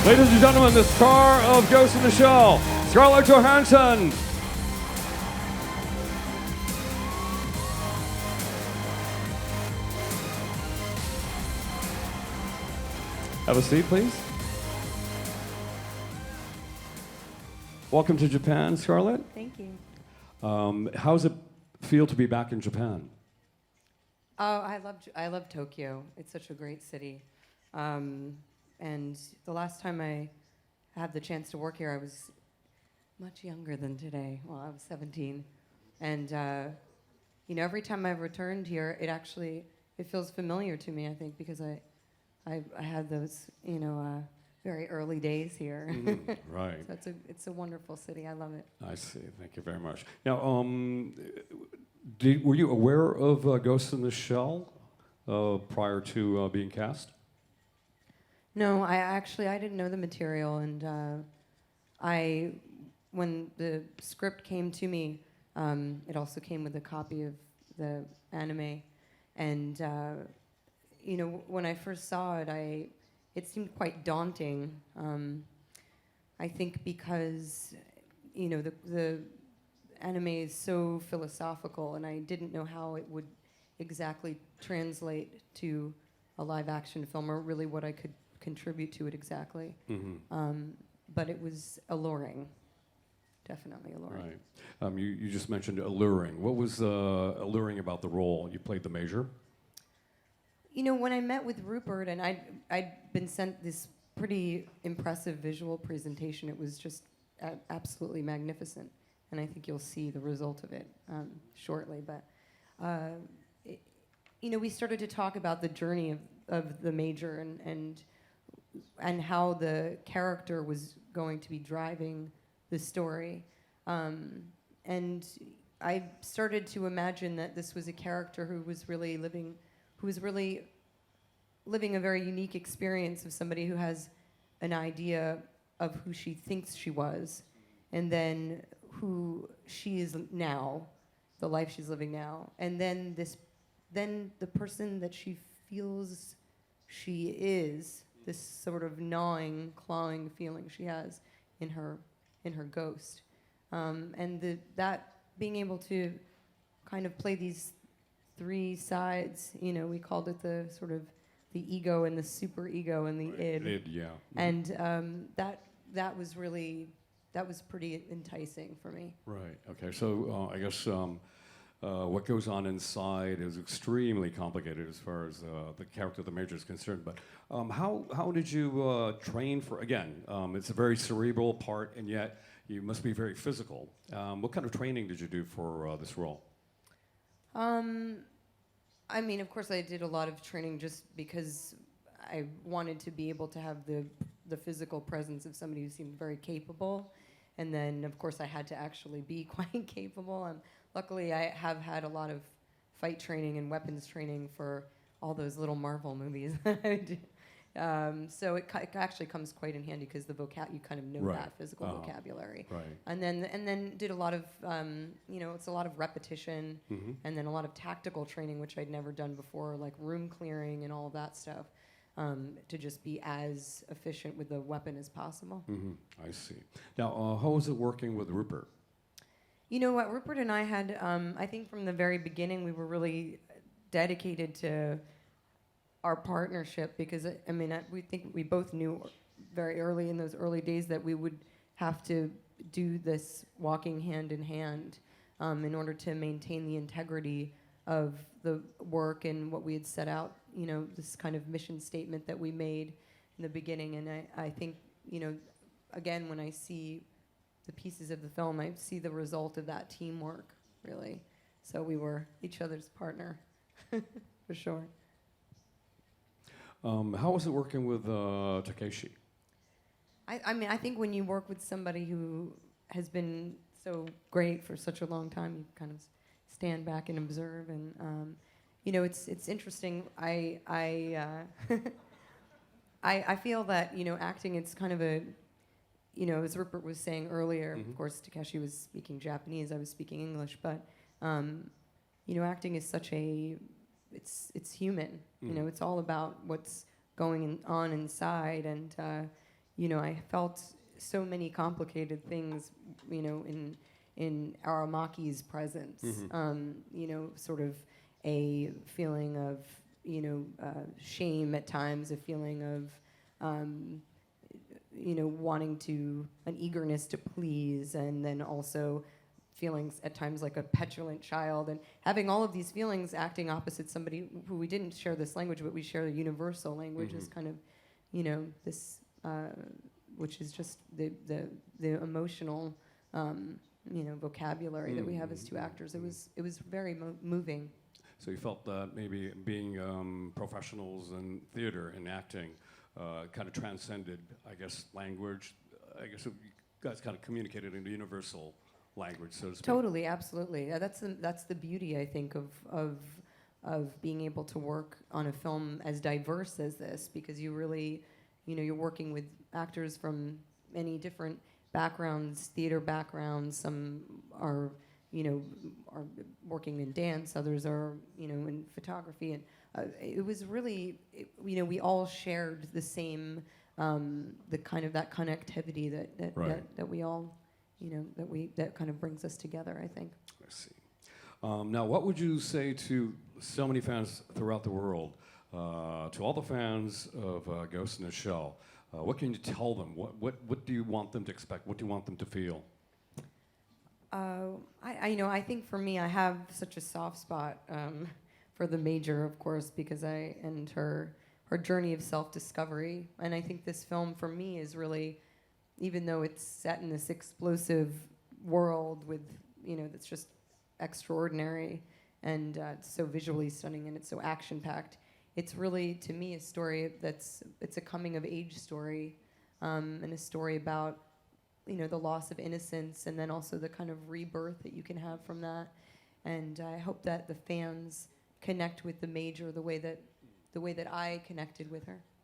Ladies and gentlemen, the star of Ghost in the Shell, Scarlett Johansson. Have a seat, please. Welcome to Japan, Scarlett. Thank you. How does it feel to be back in Japan? Oh, I love Tokyo. It's such a great city. And the last time I had the chance to work here, I was much younger than today. Well, I was 17. And, every time I've returned here, it feels familiar to me, I think, because I had those, very early days here. Right. So it's a wonderful city. I love it. I see. Thank you very much. Now, were you aware of Ghost in the Shell prior to being cast? No, I didn't know the material, and when the script came to me, it also came with a copy of the anime, and when I first saw it, it seemed quite daunting. I think because the anime is so philosophical, and I didn't know how it would exactly translate to a live-action film, or really what I could contribute to it exactly. Mm-hmm. But it was alluring, definitely alluring. Right. You just mentioned alluring. What was alluring about the role? You played the Major? When I met with Rupert, and I'd been sent this pretty impressive visual presentation, it was just absolutely magnificent. And I think you'll see the result of it shortly. But, we started to talk about the journey of the Major and how the character was going to be driving the story. And I started to imagine that this was a character who was really living a very unique experience of somebody who has an idea of who she thinks she was, and then who she is now, the life she's living now, and then the person that she feels she is, this sort of gnawing, clawing feeling she has in her ghost, and that being able to kind of play these three sides, we called it the sort of the ego and the super ego and the id. Id, yeah. And that was pretty enticing for me. Right. Okay. So I guess what goes on inside is extremely complicated as far as the character of the Major is concerned. But how did you train for? Again, it's a very cerebral part, and yet you must be very physical. What kind of training did you do for this role? Of course, I did a lot of training just because I wanted to be able to have the physical presence of somebody who seemed very capable. And then, of course, I had to actually be quite capable. Luckily, I have had a lot of fight training and weapons training for all those little Marvel movies that I did. So it actually comes quite in handy because you kind of know right. that physical vocabulary. Right. And then did a lot of, it's a lot of repetition, mm-hmm. and then a lot of tactical training, which I'd never done before, like room clearing and all of that stuff, to just be as efficient with the weapon as possible. Mm-hmm. I see. Now, how was it working with Rupert? You know what, Rupert and I had, I think from the very beginning, we were really dedicated to our partnership because, we think we both knew very early in those early days that we would have to do this walking hand in hand in order to maintain the integrity of the work and what we had set out, this kind of mission statement that we made in the beginning. And I think, again, when I see the pieces of the film, I see the result of that teamwork, really. So we were each other's partner, for sure. How was it working with Takeshi? I think when you work with somebody who has been so great for such a long time, you kind of stand back and observe. And it's interesting. I feel that acting, it's kind of a as Rupert was saying earlier. Mm-hmm. Of course, Takeshi was speaking Japanese. I was speaking English, but acting is such a it's human. Mm-hmm. It's all about what's going on inside, and I felt so many complicated things, in Aramaki's presence. Sort of a feeling of, shame at times, a feeling of, an eagerness to please, and then also feelings at times like a petulant child, and having all of these feelings acting opposite somebody who we didn't share this language, but we share a universal language is kind of, this, which is just the emotional, vocabulary that we have as two actors. It was very moving. So you felt that maybe being professionals in theater and acting kind of transcended, I guess, language. I guess you guys kind of communicated in a universal language, so to speak. Totally, absolutely. Yeah, that's the beauty, I think, of being able to work on a film as diverse as this, because you really, you're working with actors from many different backgrounds, theater backgrounds. Some are, are working in dance. Others are, in photography. And it was really, we all shared the same, the kind of that connectivity that we all, that kind of brings us together, I think. I see. Now, what would you say to so many fans throughout the world, to all the fans of Ghost in the Shell? What can you tell them? What do you want them to expect? What do you want them to feel? I think for me, I have such a soft spot for the Major, of course, because and her journey of self-discovery. And I think this film, for me, is really, even though it's set in this explosive world with, that's just extraordinary, and it's so visually stunning, and it's so action-packed, it's really, to me, a story it's a coming-of-age story, and a story about, the loss of innocence, and then also the kind of rebirth that you can have from that. And I hope that the fans connect with the Major the way that I connected with her.